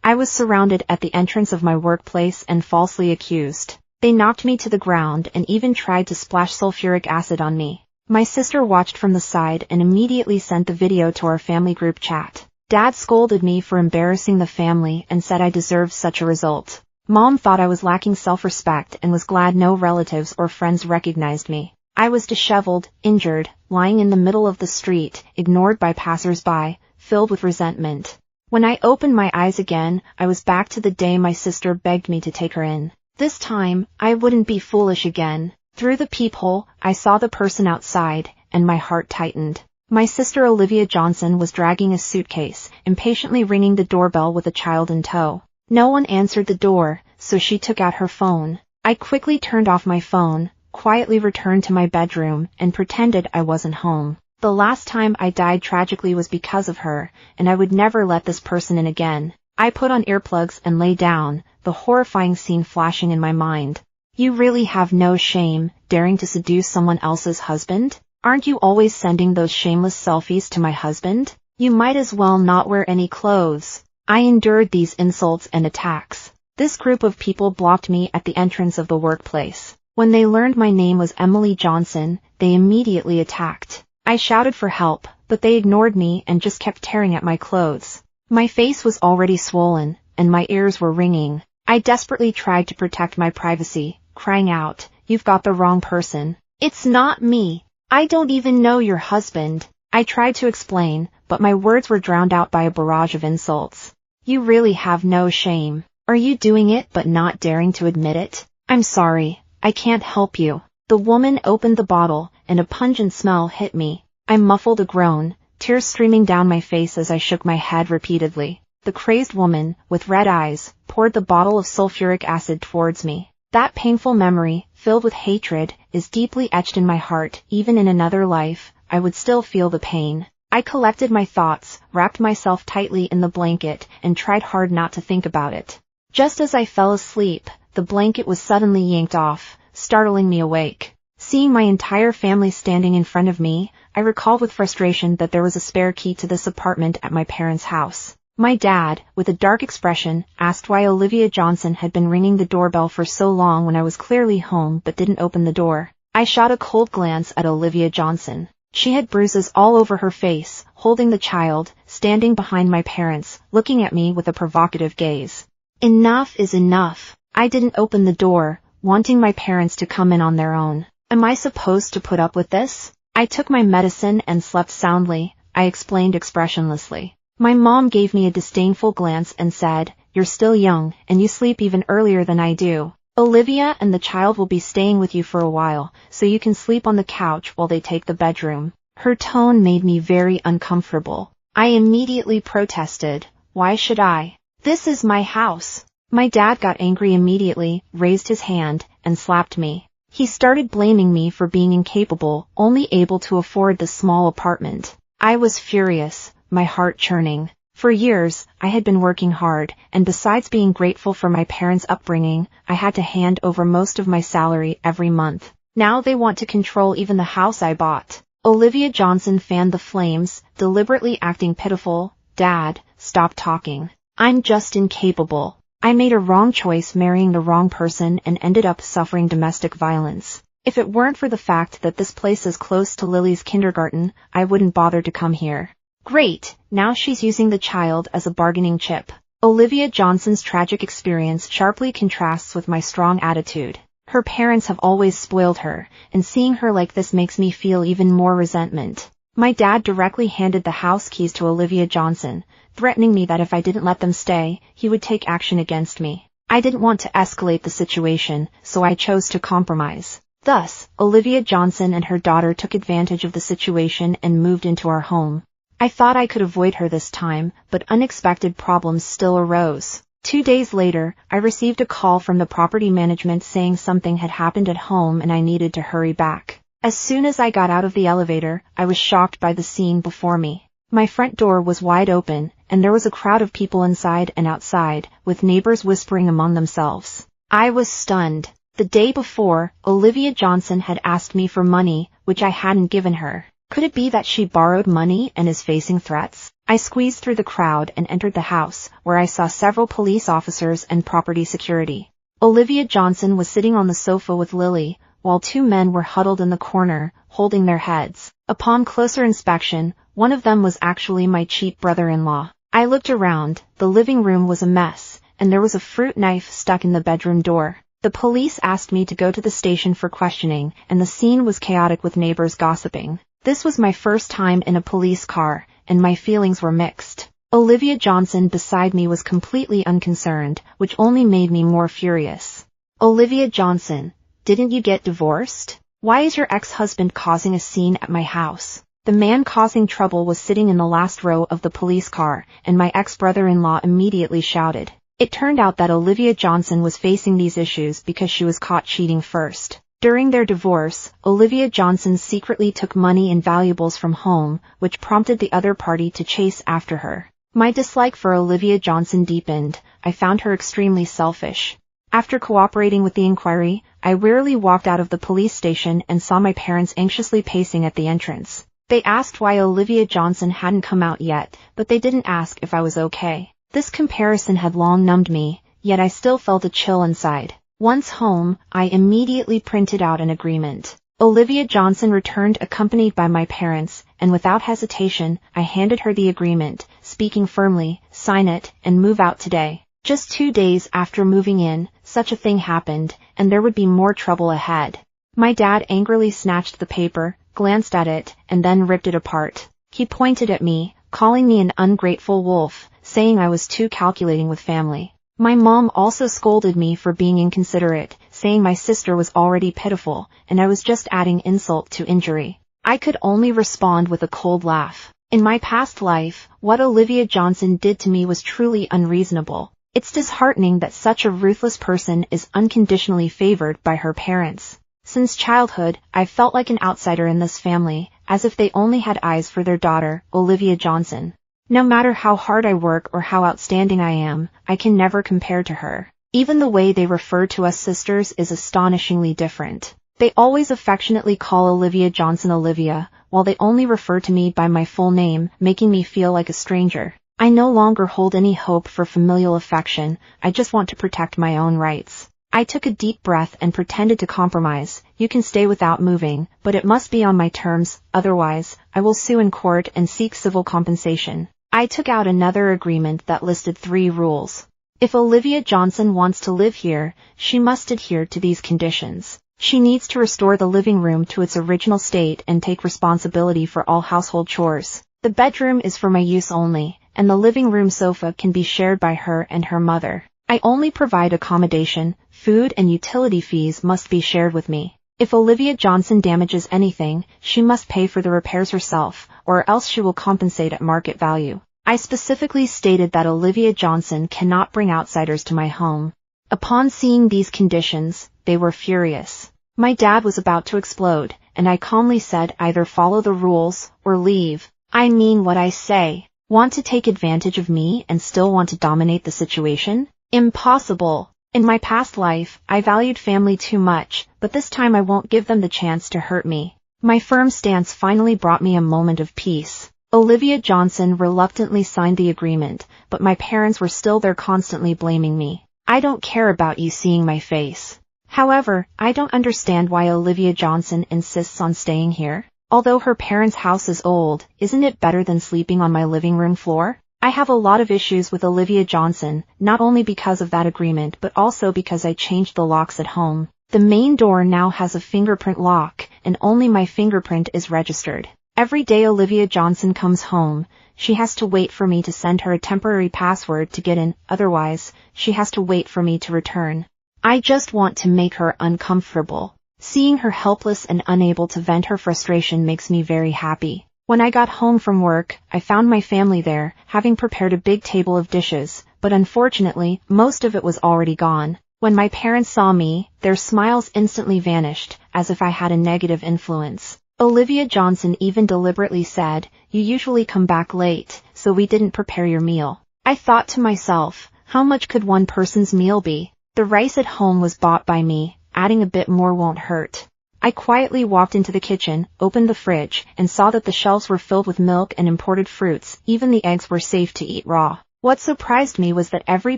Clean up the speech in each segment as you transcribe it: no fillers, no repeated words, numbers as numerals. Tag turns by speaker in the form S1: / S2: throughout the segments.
S1: I was surrounded at the entrance of my workplace and falsely accused. They knocked me to the ground and even tried to splash sulfuric acid on me. My sister watched from the side and immediately sent the video to our family group chat. Dad scolded me for embarrassing the family and said I deserved such a result. Mom thought I was lacking self-respect and was glad no relatives or friends recognized me. I was disheveled, injured, lying in the middle of the street, ignored by passers-by, filled with resentment. When I opened my eyes again, I was back to the day my sister begged me to take her in. This time, I wouldn't be foolish again. Through the peephole, I saw the person outside, and my heart tightened. My sister Olivia Johnson was dragging a suitcase, impatiently ringing the doorbell with a child in tow. No one answered the door, so she took out her phone. I quickly turned off my phone, quietly returned to my bedroom, and pretended I wasn't home. The last time I died tragically was because of her, and I would never let this person in again. I put on earplugs and lay down, the horrifying scene flashing in my mind. You really have no shame, daring to seduce someone else's husband? Aren't you always sending those shameless selfies to my husband? You might as well not wear any clothes. I endured these insults and attacks. This group of people blocked me at the entrance of the workplace. When they learned my name was Emily Johnson, they immediately attacked. I shouted for help, but they ignored me and just kept tearing at my clothes. My face was already swollen, and my ears were ringing. I desperately tried to protect my privacy, crying out, "You've got the wrong person. It's not me. I don't even know your husband." I tried to explain, but my words were drowned out by a barrage of insults. You really have no shame. Are you doing it but not daring to admit it? I'm sorry, I can't help you. The woman opened the bottle, and a pungent smell hit me. I muffled a groan, tears streaming down my face as I shook my head repeatedly. The crazed woman, with red eyes, poured the bottle of sulfuric acid towards me. That painful memory, filled with hatred, is deeply etched in my heart. Even in another life, I would still feel the pain. I collected my thoughts, wrapped myself tightly in the blanket, and tried hard not to think about it. Just as I fell asleep, the blanket was suddenly yanked off, startling me awake. Seeing my entire family standing in front of me, I recalled with frustration that there was a spare key to this apartment at my parents' house. My dad, with a dark expression, asked why Olivia Johnson had been ringing the doorbell for so long when I was clearly home but didn't open the door. I shot a cold glance at Olivia Johnson. She had bruises all over her face, holding the child, standing behind my parents, looking at me with a provocative gaze. Enough is enough. I didn't open the door, wanting my parents to come in on their own. Am I supposed to put up with this? I took my medicine and slept soundly, I explained expressionlessly. My mom gave me a disdainful glance and said, "You're still young, and you sleep even earlier than I do. Olivia and the child will be staying with you for a while, so you can sleep on the couch while they take the bedroom." Her tone made me very uncomfortable. I immediately protested. Why should I? This is my house. My dad got angry immediately, raised his hand, and slapped me. He started blaming me for being incapable, only able to afford the small apartment. I was furious, my heart churning. For years, I had been working hard, and besides being grateful for my parents' upbringing, I had to hand over most of my salary every month. Now they want to control even the house I bought. Olivia Johnson fanned the flames, deliberately acting pitiful. Dad, stop talking. I'm just incapable. I made a wrong choice marrying the wrong person and ended up suffering domestic violence. If it weren't for the fact that this place is close to Lily's kindergarten, I wouldn't bother to come here. Great, now she's using the child as a bargaining chip. Olivia Johnson's tragic experience sharply contrasts with my strong attitude. Her parents have always spoiled her, and seeing her like this makes me feel even more resentment. My dad directly handed the house keys to Olivia Johnson, threatening me that if I didn't let them stay, he would take action against me. I didn't want to escalate the situation, so I chose to compromise. Thus, Olivia Johnson and her daughter took advantage of the situation and moved into our home. I thought I could avoid her this time, but unexpected problems still arose. 2 days later, I received a call from the property management saying something had happened at home and I needed to hurry back. As soon as I got out of the elevator, I was shocked by the scene before me. My front door was wide open, and there was a crowd of people inside and outside, with neighbors whispering among themselves. I was stunned. The day before, Olivia Johnson had asked me for money, which I hadn't given her. Could it be that she borrowed money and is facing threats? I squeezed through the crowd and entered the house, where I saw several police officers and property security. Olivia Johnson was sitting on the sofa with Lily, while two men were huddled in the corner, holding their heads. Upon closer inspection, one of them was actually my cheap brother-in-law. I looked around. The living room was a mess, and there was a fruit knife stuck in the bedroom door. The police asked me to go to the station for questioning, and the scene was chaotic with neighbors gossiping. This was my first time in a police car, and my feelings were mixed. Olivia Johnson beside me was completely unconcerned, which only made me more furious. Olivia Johnson, didn't you get divorced? Why is your ex-husband causing a scene at my house? The man causing trouble was sitting in the last row of the police car, and my ex-brother-in-law immediately shouted. It turned out that Olivia Johnson was facing these issues because she was caught cheating first. During their divorce, Olivia Johnson secretly took money and valuables from home, which prompted the other party to chase after her. My dislike for Olivia Johnson deepened. I found her extremely selfish. After cooperating with the inquiry, I wearily walked out of the police station and saw my parents anxiously pacing at the entrance. They asked why Olivia Johnson hadn't come out yet, but they didn't ask if I was okay. This comparison had long numbed me, yet I still felt a chill inside. Once home, I immediately printed out an agreement. Olivia Johnson returned accompanied by my parents, and without hesitation, I handed her the agreement, speaking firmly, "Sign it, and move out today." Just 2 days after moving in, such a thing happened, and there would be more trouble ahead. My dad angrily snatched the paper, glanced at it, and then ripped it apart. He pointed at me, calling me an ungrateful wolf, saying I was too calculating with family. My mom also scolded me for being inconsiderate, saying my sister was already pitiful, and I was just adding insult to injury. I could only respond with a cold laugh. In my past life, what Olivia Johnson did to me was truly unreasonable. It's disheartening that such a ruthless person is unconditionally favored by her parents. Since childhood, I've felt like an outsider in this family, as if they only had eyes for their daughter, Olivia Johnson. No matter how hard I work or how outstanding I am, I can never compare to her. Even the way they refer to us sisters is astonishingly different. They always affectionately call Olivia Johnson Olivia, while they only refer to me by my full name, making me feel like a stranger. I no longer hold any hope for familial affection. I just want to protect my own rights. I took a deep breath and pretended to compromise. You can stay without moving, but it must be on my terms, otherwise, I will sue in court and seek civil compensation. I took out another agreement that listed 3 rules. If Olivia Johnson wants to live here, she must adhere to these conditions. She needs to restore the living room to its original state and take responsibility for all household chores. The bedroom is for my use only, and the living room sofa can be shared by her and her mother. I only provide accommodation. Food and utility fees must be shared with me. If Olivia Johnson damages anything, she must pay for the repairs herself, or else she will compensate at market value. I specifically stated that Olivia Johnson cannot bring outsiders to my home. Upon seeing these conditions, they were furious. My dad was about to explode, and I calmly said either follow the rules, or leave. I mean what I say. Want to take advantage of me and still want to dominate the situation? Impossible. In my past life, I valued family too much, but this time I won't give them the chance to hurt me. My firm stance finally brought me a moment of peace. Olivia Johnson reluctantly signed the agreement, but my parents were still there constantly blaming me. I don't care about you seeing my face. However, I don't understand why Olivia Johnson insists on staying here. Although her parents' house is old, isn't it better than sleeping on my living room floor? I have a lot of issues with Olivia Johnson, not only because of that agreement but also because I changed the locks at home. The main door now has a fingerprint lock, and only my fingerprint is registered. Every day Olivia Johnson comes home, she has to wait for me to send her a temporary password to get in, otherwise, she has to wait for me to return. I just want to make her uncomfortable. Seeing her helpless and unable to vent her frustration makes me very happy. When I got home from work, I found my family there, having prepared a big table of dishes, but unfortunately, most of it was already gone. When my parents saw me, their smiles instantly vanished, as if I had a negative influence. Olivia Johnson even deliberately said, "You usually come back late, so we didn't prepare your meal." I thought to myself, how much could one person's meal be? The rice at home was bought by me, adding a bit more won't hurt. I quietly walked into the kitchen, opened the fridge, and saw that the shelves were filled with milk and imported fruits. Even the eggs were safe to eat raw. What surprised me was that every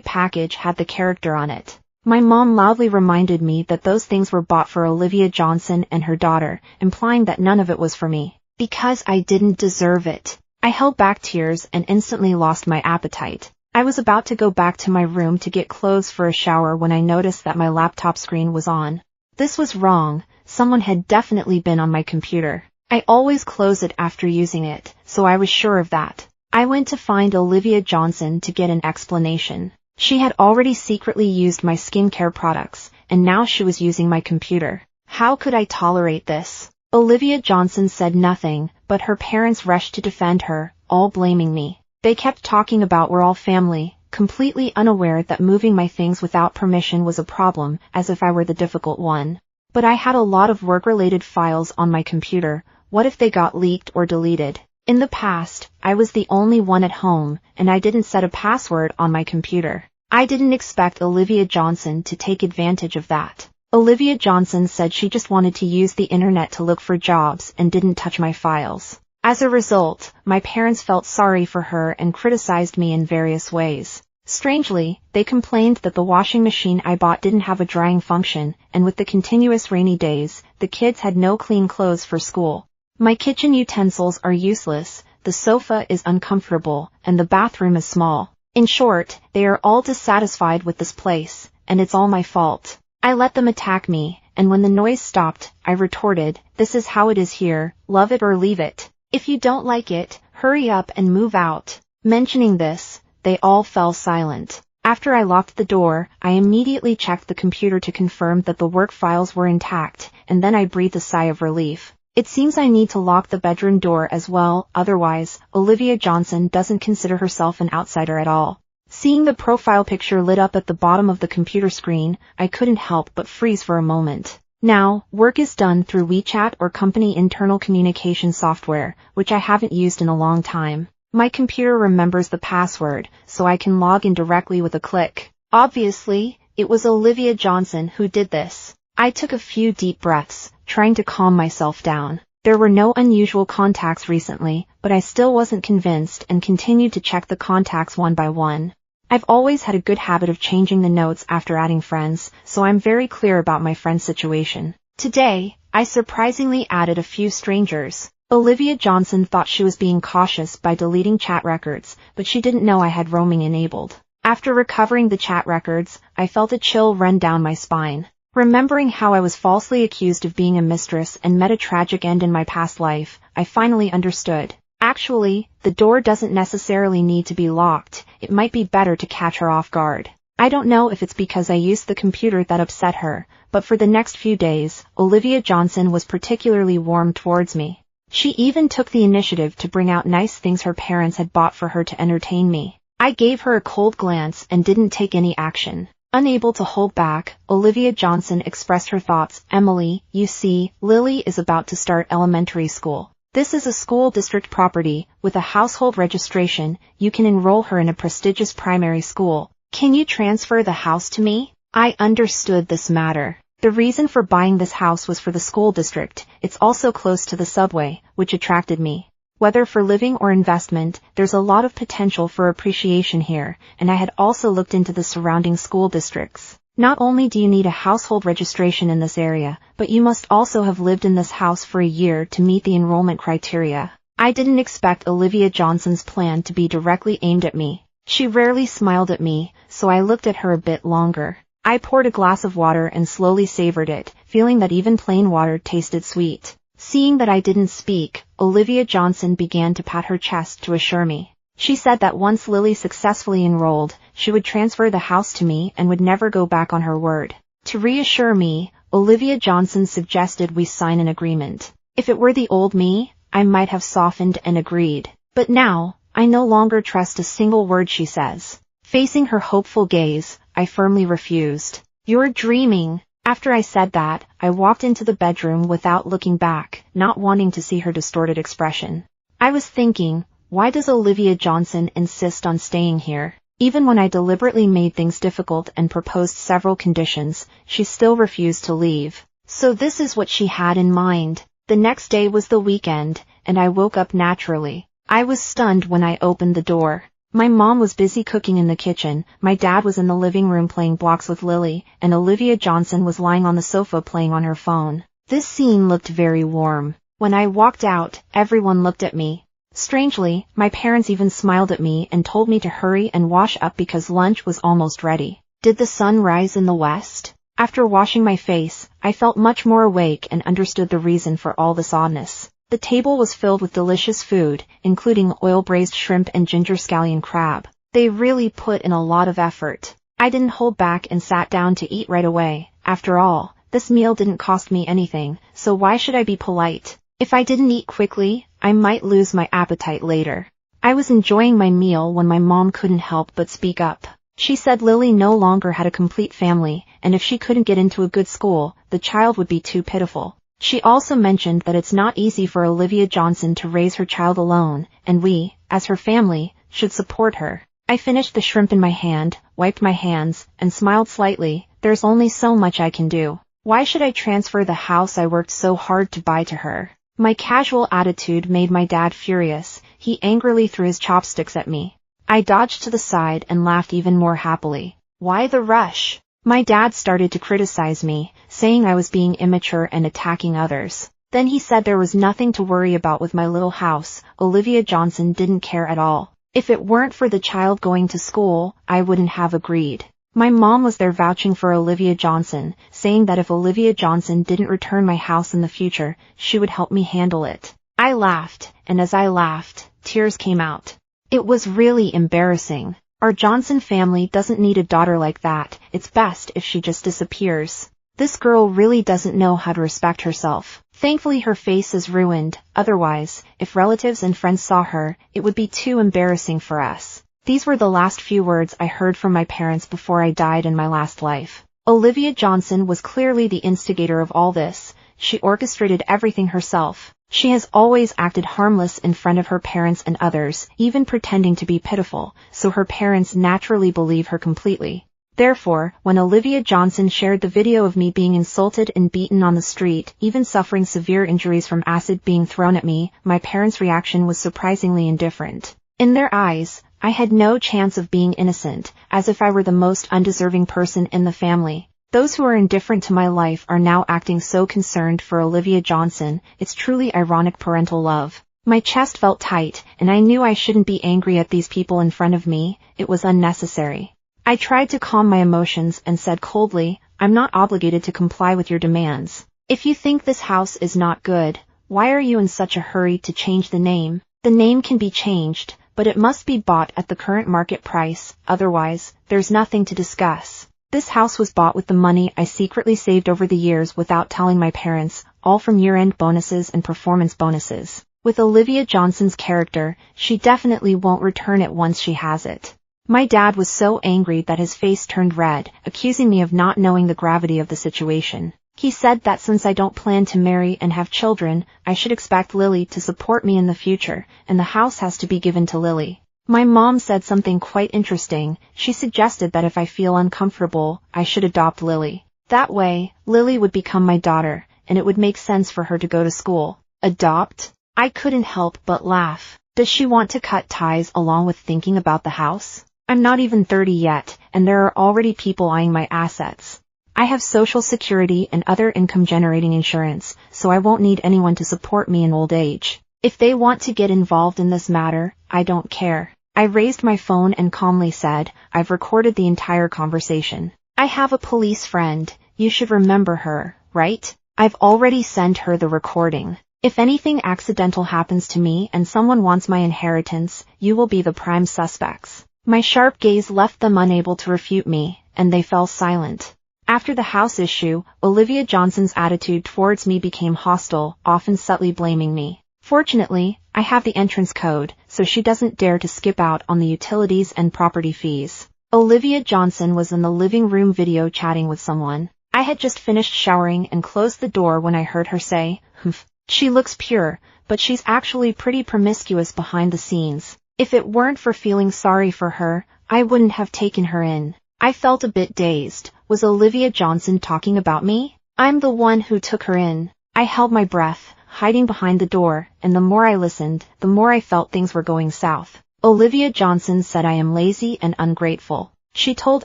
S1: package had the character on it. My mom loudly reminded me that those things were bought for Olivia Johnson and her daughter, implying that none of it was for me. Because I didn't deserve it. I held back tears and instantly lost my appetite. I was about to go back to my room to get clothes for a shower when I noticed that my laptop screen was on. This was wrong. Someone had definitely been on my computer. I always close it after using it, so I was sure of that. I went to find Olivia Johnson to get an explanation. She had already secretly used my skincare products, and now she was using my computer. How could I tolerate this? Olivia Johnson said nothing, but her parents rushed to defend her, all blaming me. They kept talking about we're all family, completely unaware that moving my things without permission was a problem, as if I were the difficult one. But I had a lot of work-related files on my computer. What if they got leaked or deleted? In the past, I was the only one at home, and I didn't set a password on my computer. I didn't expect Olivia Johnson to take advantage of that. Olivia Johnson said she just wanted to use the internet to look for jobs and didn't touch my files. As a result, my parents felt sorry for her and criticized me in various ways. Strangely, they complained that the washing machine I bought didn't have a drying function, and with the continuous rainy days, the kids had no clean clothes for school. My kitchen utensils are useless, the sofa is uncomfortable, and the bathroom is small. In short, they are all dissatisfied with this place, and it's all my fault. I let them attack me, and when the noise stopped, I retorted, "This is how it is here, love it or leave it. If you don't like it, hurry up and move out." Mentioning this, they all fell silent. After I locked the door, I immediately checked the computer to confirm that the work files were intact, and then I breathed a sigh of relief. It seems I need to lock the bedroom door as well, otherwise, Olivia Johnson doesn't consider herself an outsider at all. Seeing the profile picture lit up at the bottom of the computer screen, I couldn't help but freeze for a moment. Now, work is done through WeChat or company internal communication software, which I haven't used in a long time. My computer remembers the password, so I can log in directly with a click. Obviously, it was Olivia Johnson who did this. I took a few deep breaths, trying to calm myself down. There were no unusual contacts recently, but I still wasn't convinced and continued to check the contacts one by one. I've always had a good habit of changing the notes after adding friends, so I'm very clear about my friend's situation. Today, I surprisingly added a few strangers. Olivia Johnson thought she was being cautious by deleting chat records, but she didn't know I had roaming enabled. After recovering the chat records, I felt a chill run down my spine. Remembering how I was falsely accused of being a mistress and met a tragic end in my past life, I finally understood. Actually, the door doesn't necessarily need to be locked. It might be better to catch her off guard. I don't know if it's because I used the computer that upset her, but for the next few days, Olivia Johnson was particularly warm towards me. She even took the initiative to bring out nice things her parents had bought for her to entertain me. I gave her a cold glance and didn't take any action. Unable to hold back, Olivia Johnson expressed her thoughts. "Emily, you see, Lily is about to start elementary school. This is a school district property, with a household registration. You can enroll her in a prestigious primary school. Can you transfer the house to me?" I understood this matter. The reason for buying this house was for the school district. It's also close to the subway, which attracted me. Whether for living or investment, there's a lot of potential for appreciation here, and I had also looked into the surrounding school districts. Not only do you need a household registration in this area, but you must also have lived in this house for a year to meet the enrollment criteria. I didn't expect Olivia Johnson's plan to be directly aimed at me. She rarely smiled at me, so I looked at her a bit longer. I poured a glass of water and slowly savored it, feeling that even plain water tasted sweet. Seeing that I didn't speak, Olivia Johnson began to pat her chest to assure me. She said that once Lily successfully enrolled, she would transfer the house to me and would never go back on her word. To reassure me, Olivia Johnson suggested we sign an agreement. If it were the old me, I might have softened and agreed. But now, I no longer trust a single word she says. Facing her hopeful gaze, I firmly refused. "You're dreaming." After I said that, I walked into the bedroom without looking back, not wanting to see her distorted expression. I was thinking, why does Olivia Johnson insist on staying here? Even when I deliberately made things difficult and proposed several conditions, she still refused to leave. So this is what she had in mind. The next day was the weekend, and I woke up naturally. I was stunned when I opened the door. My mom was busy cooking in the kitchen, my dad was in the living room playing blocks with Lily, and Olivia Johnson was lying on the sofa playing on her phone. This scene looked very warm. When I walked out, everyone looked at me. Strangely, my parents even smiled at me and told me to hurry and wash up because lunch was almost ready. Did the sun rise in the west? After washing my face, I felt much more awake and understood the reason for all this oddness. The table was filled with delicious food, including oil-braised shrimp and ginger scallion crab. They really put in a lot of effort. I didn't hold back and sat down to eat right away. After all, this meal didn't cost me anything, so why should I be polite? If I didn't eat quickly, I might lose my appetite later. I was enjoying my meal when my mom couldn't help but speak up. She said Lily no longer had a complete family, and if she couldn't get into a good school, the child would be too pitiful. She also mentioned that it's not easy for Olivia Johnson to raise her child alone, and we, as her family, should support her. I finished the shrimp in my hand, wiped my hands, and smiled slightly. There's only so much I can do. Why should I transfer the house I worked so hard to buy to her? My casual attitude made my dad furious. He angrily threw his chopsticks at me. I dodged to the side and laughed even more happily. Why the rush? My dad started to criticize me, saying I was being immature and attacking others. Then he said there was nothing to worry about with my little house. Olivia Johnson didn't care at all. If it weren't for the child going to school, I wouldn't have agreed. My mom was there vouching for Olivia Johnson, saying that if Olivia Johnson didn't return my house in the future, she would help me handle it. I laughed, and as I laughed, tears came out. It was really embarrassing. Our Johnson family doesn't need a daughter like that. It's best if she just disappears. This girl really doesn't know how to respect herself. Thankfully her face is ruined, otherwise, if relatives and friends saw her, it would be too embarrassing for us. These were the last few words I heard from my parents before I died in my last life. Olivia Johnson was clearly the instigator of all this. She orchestrated everything herself. She has always acted harmless in front of her parents and others, even pretending to be pitiful, so her parents naturally believe her completely. Therefore, when Olivia Johnson shared the video of me being insulted and beaten on the street, even suffering severe injuries from acid being thrown at me, my parents' reaction was surprisingly indifferent. In their eyes, I had no chance of being innocent, as if I were the most undeserving person in the family. Those who are indifferent to my life are now acting so concerned for Olivia Johnson. It's truly ironic parental love. My chest felt tight, and I knew I shouldn't be angry at these people in front of me. It was unnecessary. I tried to calm my emotions and said coldly, I'm not obligated to comply with your demands. If you think this house is not good, why are you in such a hurry to change the name? The name can be changed, but it must be bought at the current market price, otherwise, there's nothing to discuss. This house was bought with the money I secretly saved over the years without telling my parents, all from year-end bonuses and performance bonuses. With Olivia Johnson's character, she definitely won't return it once she has it. My dad was so angry that his face turned red, accusing me of not knowing the gravity of the situation. He said that since I don't plan to marry and have children, I should expect Lily to support me in the future, and the house has to be given to Lily. My mom said something quite interesting. She suggested that if I feel uncomfortable, I should adopt Lily. That way, Lily would become my daughter, and it would make sense for her to go to school. Adopt? I couldn't help but laugh. Does she want to cut ties along with thinking about the house? I'm not even 30 yet, and there are already people eyeing my assets. I have Social Security and other income-generating insurance, so I won't need anyone to support me in old age. If they want to get involved in this matter, I don't care. I raised my phone and calmly said, I've recorded the entire conversation. I have a police friend. You should remember her, right? I've already sent her the recording. If anything accidental happens to me and someone wants my inheritance, you will be the prime suspects. My sharp gaze left them unable to refute me, and they fell silent. After the house issue, Olivia Johnson's attitude towards me became hostile, often subtly blaming me. Fortunately, I have the entrance code, so she doesn't dare to skip out on the utilities and property fees. Olivia Johnson was in the living room video chatting with someone. I had just finished showering and closed the door when I heard her say, "Humph. She looks pure, but she's actually pretty promiscuous behind the scenes." If it weren't for feeling sorry for her, I wouldn't have taken her in. I felt a bit dazed. Was Olivia Johnson talking about me? I'm the one who took her in. I held my breath, hiding behind the door, and the more I listened, the more I felt things were going south. Olivia Johnson said I am lazy and ungrateful. She told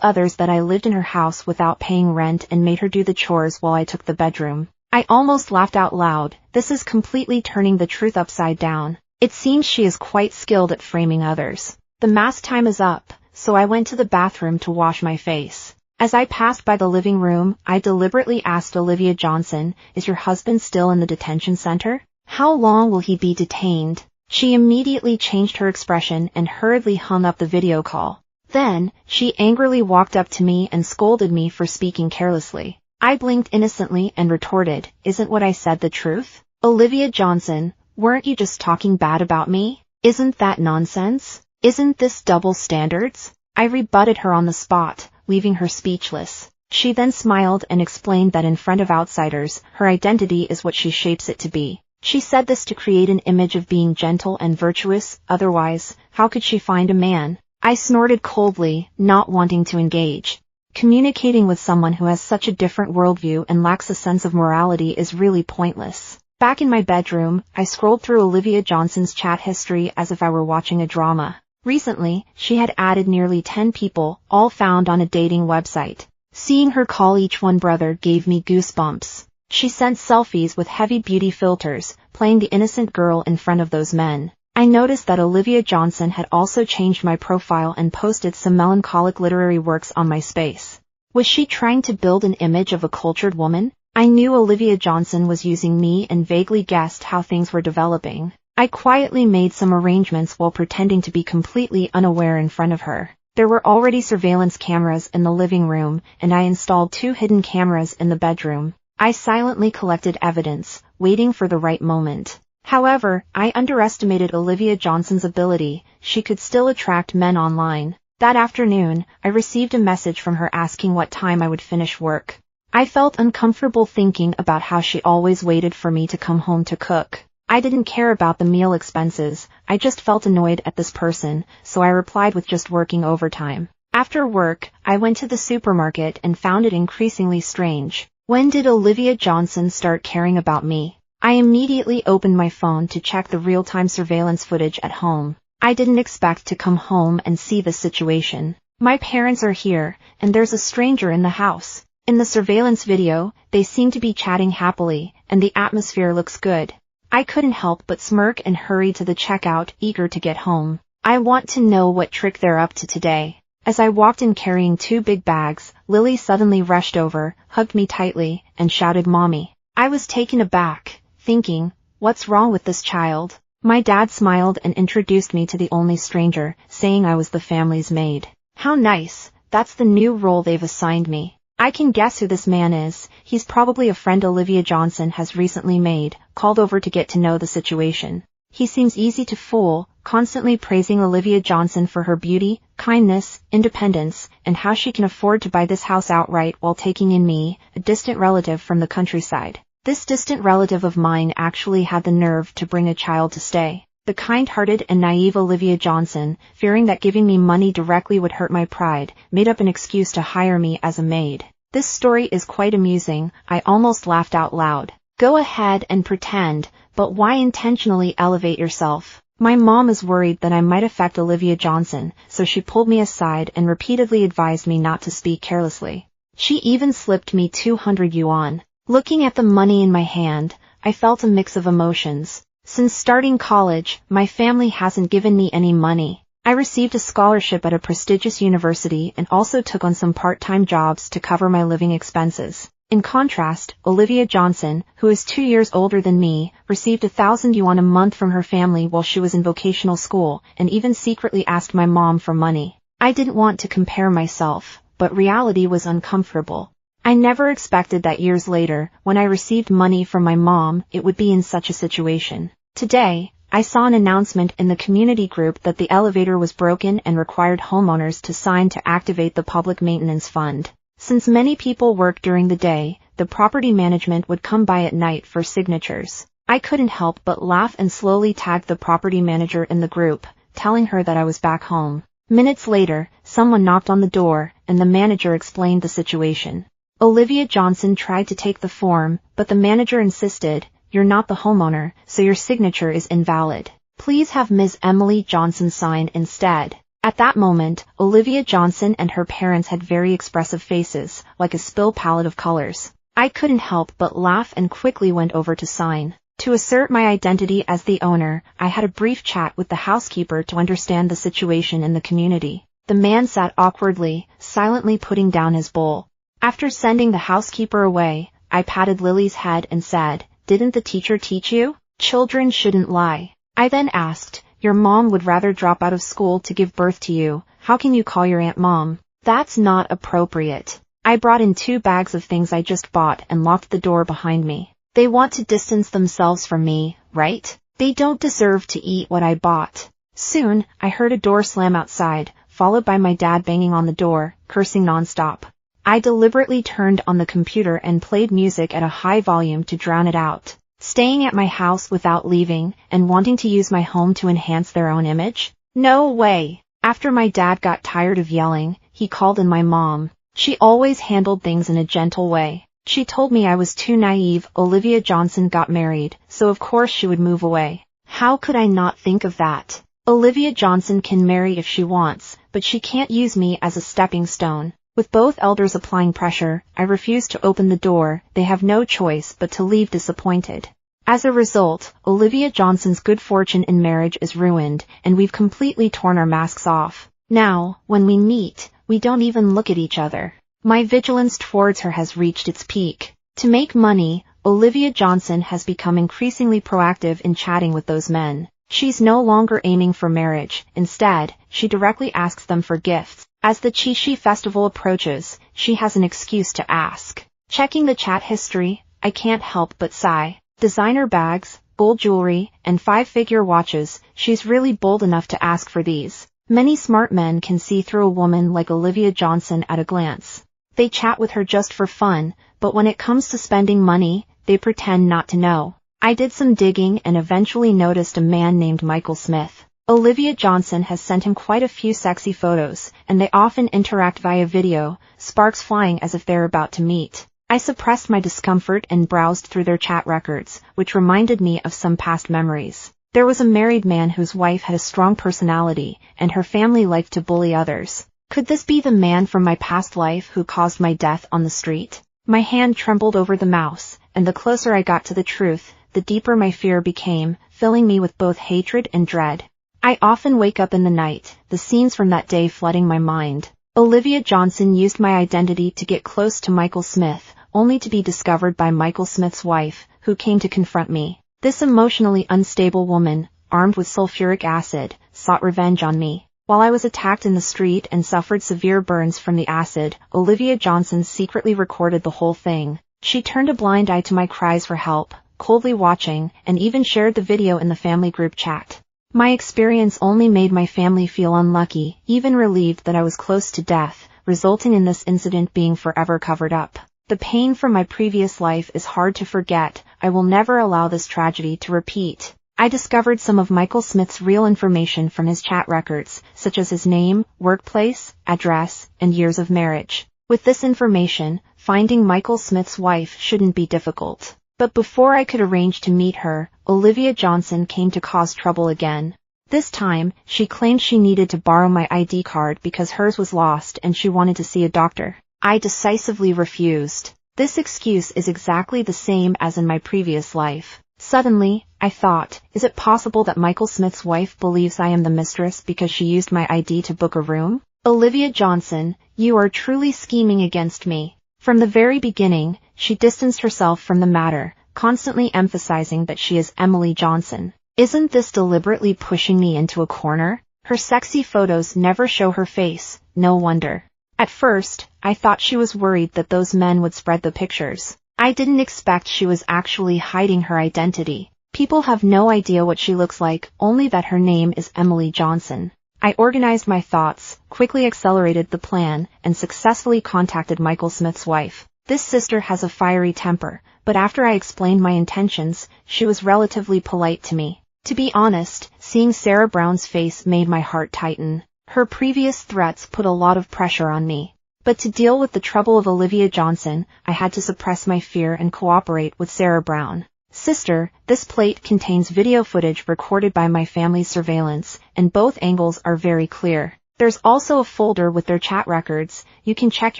S1: others that I lived in her house without paying rent and made her do the chores while I took the bedroom. I almost laughed out loud. This is completely turning the truth upside down. It seems she is quite skilled at framing others. The mass time is up, so I went to the bathroom to wash my face. As I passed by the living room, I deliberately asked Olivia Johnson, "Is your husband still in the detention center? How long will he be detained?" She immediately changed her expression and hurriedly hung up the video call. Then, she angrily walked up to me and scolded me for speaking carelessly. I blinked innocently and retorted, "Isn't what I said the truth? Olivia Johnson, weren't you just talking bad about me? Isn't that nonsense? Isn't this double standards?" I rebutted her on the spot, leaving her speechless. She then smiled and explained that in front of outsiders, her identity is what she shapes it to be. She said this to create an image of being gentle and virtuous, otherwise, how could she find a man? I snorted coldly, not wanting to engage. Communicating with someone who has such a different worldview and lacks a sense of morality is really pointless. Back in my bedroom, I scrolled through Olivia Johnson's chat history as if I were watching a drama. Recently, she had added nearly 10 people, all found on a dating website. Seeing her call each one brother gave me goosebumps. She sent selfies with heavy beauty filters, playing the innocent girl in front of those men. I noticed that Olivia Johnson had also changed my profile and posted some melancholic literary works on my space. Was she trying to build an image of a cultured woman? I knew Olivia Johnson was using me and vaguely guessed how things were developing. I quietly made some arrangements while pretending to be completely unaware in front of her. There were already surveillance cameras in the living room, and I installed 2 hidden cameras in the bedroom. I silently collected evidence, waiting for the right moment. However, I underestimated Olivia Johnson's ability. She could still attract men online. That afternoon, I received a message from her asking what time I would finish work. I felt uncomfortable thinking about how she always waited for me to come home to cook. I didn't care about the meal expenses, I just felt annoyed at this person, so I replied with just working overtime. After work, I went to the supermarket and found it increasingly strange. When did Olivia Johnson start caring about me? I immediately opened my phone to check the real-time surveillance footage at home. I didn't expect to come home and see the situation. My parents are here, and there's a stranger in the house. In the surveillance video, they seem to be chatting happily, and the atmosphere looks good. I couldn't help but smirk and hurry to the checkout, eager to get home. I want to know what trick they're up to today. As I walked in carrying 2 big bags, Lily suddenly rushed over, hugged me tightly, and shouted, "Mommy." I was taken aback, thinking, what's wrong with this child? My dad smiled and introduced me to the only stranger, saying I was the family's maid. How nice, that's the new role they've assigned me. I can guess who this man is. He's probably a friend Olivia Johnson has recently made, called over to get to know the situation. He seems easy to fool, constantly praising Olivia Johnson for her beauty, kindness, independence, and how she can afford to buy this house outright while taking in me, a distant relative from the countryside. This distant relative of mine actually had the nerve to bring a child to stay. The kind-hearted and naive Olivia Johnson, fearing that giving me money directly would hurt my pride, made up an excuse to hire me as a maid. This story is quite amusing. I almost laughed out loud. Go ahead and pretend, but why intentionally elevate yourself? My mom is worried that I might affect Olivia Johnson, so she pulled me aside and repeatedly advised me not to speak carelessly. She even slipped me 200 yuan. Looking at the money in my hand, I felt a mix of emotions. Since starting college, my family hasn't given me any money. I received a scholarship at a prestigious university and also took on some part-time jobs to cover my living expenses. In contrast, Olivia Johnson, who is 2 years older than me, received 1,000 yuan a month from her family while she was in vocational school, and even secretly asked my mom for money. I didn't want to compare myself, but reality was uncomfortable. I never expected that years later, when I received money from my mom, it would be in such a situation. Today, I saw an announcement in the community group that the elevator was broken and required homeowners to sign to activate the public maintenance fund. Since many people work during the day, the property management would come by at night for signatures. I couldn't help but laugh and slowly tagged the property manager in the group, telling her that I was back home. Minutes later, someone knocked on the door, and the manager explained the situation. Olivia Johnson tried to take the form, but the manager insisted, "You're not the homeowner, so your signature is invalid. Please have Ms. Emily Johnson sign instead." At that moment, Olivia Johnson and her parents had very expressive faces, like a spill palette of colors. I couldn't help but laugh and quickly went over to sign. To assert my identity as the owner, I had a brief chat with the housekeeper to understand the situation in the community. The man sat awkwardly, silently putting down his bowl. After sending the housekeeper away, I patted Lily's head and said, "Didn't the teacher teach you? Children shouldn't lie." I then asked, "Your mom would rather drop out of school to give birth to you. How can you call your aunt mom? That's not appropriate." I brought in 2 bags of things I just bought and locked the door behind me. They want to distance themselves from me, right? They don't deserve to eat what I bought. Soon, I heard a door slam outside, followed by my dad banging on the door, cursing nonstop. I deliberately turned on the computer and played music at a high volume to drown it out. Staying at my house without leaving, and wanting to use my home to enhance their own image? No way! After my dad got tired of yelling, he called in my mom. She always handled things in a gentle way. She told me I was too naive. Olivia Johnson got married, so of course she would move away. How could I not think of that? Olivia Johnson can marry if she wants, but she can't use me as a stepping stone. With both elders applying pressure, I refused to open the door. They have no choice but to leave disappointed. As a result, Olivia Johnson's good fortune in marriage is ruined, and we've completely torn our masks off. Now, when we meet, we don't even look at each other. My vigilance towards her has reached its peak. To make money, Olivia Johnson has become increasingly proactive in chatting with those men. She's no longer aiming for marriage. Instead, she directly asks them for gifts. As the Chishi festival approaches, she has an excuse to ask. Checking the chat history, I can't help but sigh. Designer bags, gold jewelry, and 5-figure watches, she's really bold enough to ask for these. Many smart men can see through a woman like Olivia Johnson at a glance. They chat with her just for fun, but when it comes to spending money, they pretend not to know. I did some digging and eventually noticed a man named Michael Smith. Olivia Johnson has sent him quite a few sexy photos, and they often interact via video, sparks flying as if they're about to meet. I suppressed my discomfort and browsed through their chat records, which reminded me of some past memories. There was a married man whose wife had a strong personality, and her family liked to bully others. Could this be the man from my past life who caused my death on the street? My hand trembled over the mouse, and the closer I got to the truth, the deeper my fear became, filling me with both hatred and dread. I often wake up in the night, the scenes from that day flooding my mind. Olivia Johnson used my identity to get close to Michael Smith, only to be discovered by Michael Smith's wife, who came to confront me. This emotionally unstable woman, armed with sulfuric acid, sought revenge on me. While I was attacked in the street and suffered severe burns from the acid, Olivia Johnson secretly recorded the whole thing. She turned a blind eye to my cries for help, coldly watching, and even shared the video in the family group chat. My experience only made my family feel unlucky, even relieved that I was close to death, resulting in this incident being forever covered up. The pain from my previous life is hard to forget. I will never allow this tragedy to repeat. I discovered some of Michael Smith's real information from his chat records, such as his name, workplace, address, and years of marriage. With this information, finding Michael Smith's wife shouldn't be difficult. But before I could arrange to meet her, Olivia Johnson came to cause trouble again. This time, she claimed she needed to borrow my ID card because hers was lost and she wanted to see a doctor. I decisively refused. This excuse is exactly the same as in my previous life. Suddenly, I thought, is it possible that Michael Smith's wife believes I am the mistress because she used my ID to book a room? Olivia Johnson, you are truly scheming against me. From the very beginning, she distanced herself from the matter, constantly emphasizing that she is Emily Johnson. Isn't this deliberately pushing me into a corner? Her sexy photos never show her face, no wonder. At first, I thought she was worried that those men would spread the pictures. I didn't expect she was actually hiding her identity. People have no idea what she looks like, only that her name is Emily Johnson. I organized my thoughts, quickly accelerated the plan, and successfully contacted Michael Smith's wife. This sister has a fiery temper, but after I explained my intentions, she was relatively polite to me. To be honest, seeing Sarah Brown's face made my heart tighten. Her previous threats put a lot of pressure on me. But to deal with the trouble of Olivia Johnson, I had to suppress my fear and cooperate with Sarah Brown. Sister, this plate contains video footage recorded by my family's surveillance, and both angles are very clear. There's also a folder with their chat records. You can check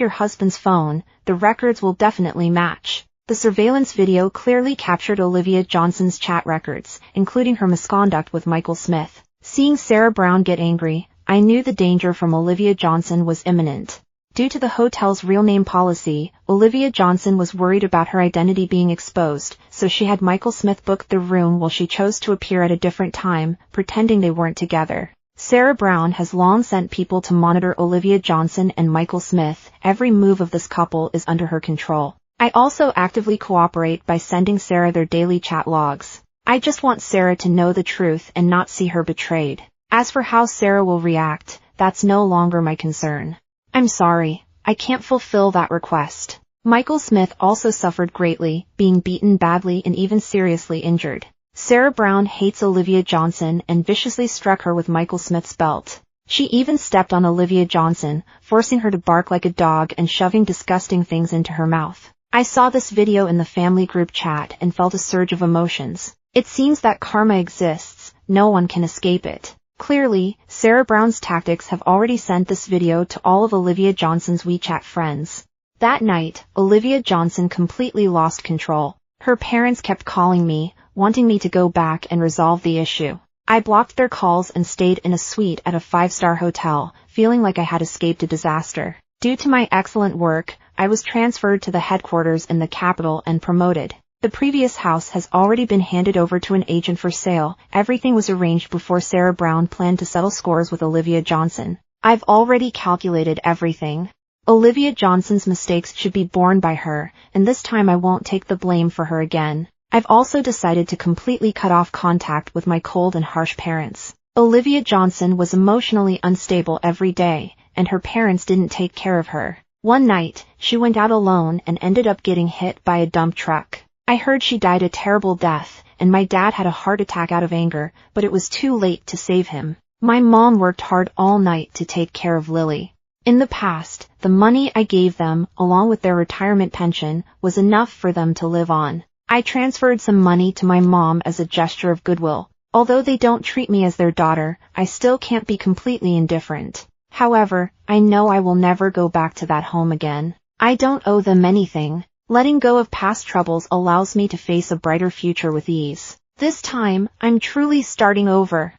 S1: your husband's phone. The records will definitely match. The surveillance video clearly captured Olivia Johnson's chat records, including her misconduct with Michael Smith. Seeing Sarah Brown get angry, I knew the danger from Olivia Johnson was imminent. Due to the hotel's real name policy, Olivia Johnson was worried about her identity being exposed, so she had Michael Smith book the room while she chose to appear at a different time, pretending they weren't together. Sarah Brown has long sent people to monitor Olivia Johnson and Michael Smith. Every move of this couple is under her control. I also actively cooperate by sending Sarah their daily chat logs. I just want Sarah to know the truth and not see her betrayed. As for how Sarah will react, that's no longer my concern. I'm sorry, I can't fulfill that request. Michael Smith also suffered greatly, being beaten badly and even seriously injured. Sarah Brown hates Olivia Johnson and viciously struck her with Michael Smith's belt. She even stepped on Olivia Johnson, forcing her to bark like a dog and shoving disgusting things into her mouth. I saw this video in the family group chat and felt a surge of emotions. It seems that karma exists, no one can escape it. Clearly, Sarah Brown's tactics have already sent this video to all of Olivia Johnson's WeChat friends. That night, Olivia Johnson completely lost control. Her parents kept calling me, wanting me to go back and resolve the issue. I blocked their calls and stayed in a suite at a 5-star hotel, feeling like I had escaped a disaster. Due to my excellent work, I was transferred to the headquarters in the capital and promoted. The previous house has already been handed over to an agent for sale. Everything was arranged before Sarah Brown planned to settle scores with Olivia Johnson. I've already calculated everything. Olivia Johnson's mistakes should be borne by her, and this time I won't take the blame for her again. I've also decided to completely cut off contact with my cold and harsh parents. Olivia Johnson was emotionally unstable every day, and her parents didn't take care of her. One night, she went out alone and ended up getting hit by a dump truck. I heard she died a terrible death, and my dad had a heart attack out of anger, but it was too late to save him. My mom worked hard all night to take care of Lily. In the past, the money I gave them, along with their retirement pension, was enough for them to live on. I transferred some money to my mom as a gesture of goodwill. Although they don't treat me as their daughter, I still can't be completely indifferent. However, I know I will never go back to that home again. I don't owe them anything. Letting go of past troubles allows me to face a brighter future with ease. This time, I'm truly starting over.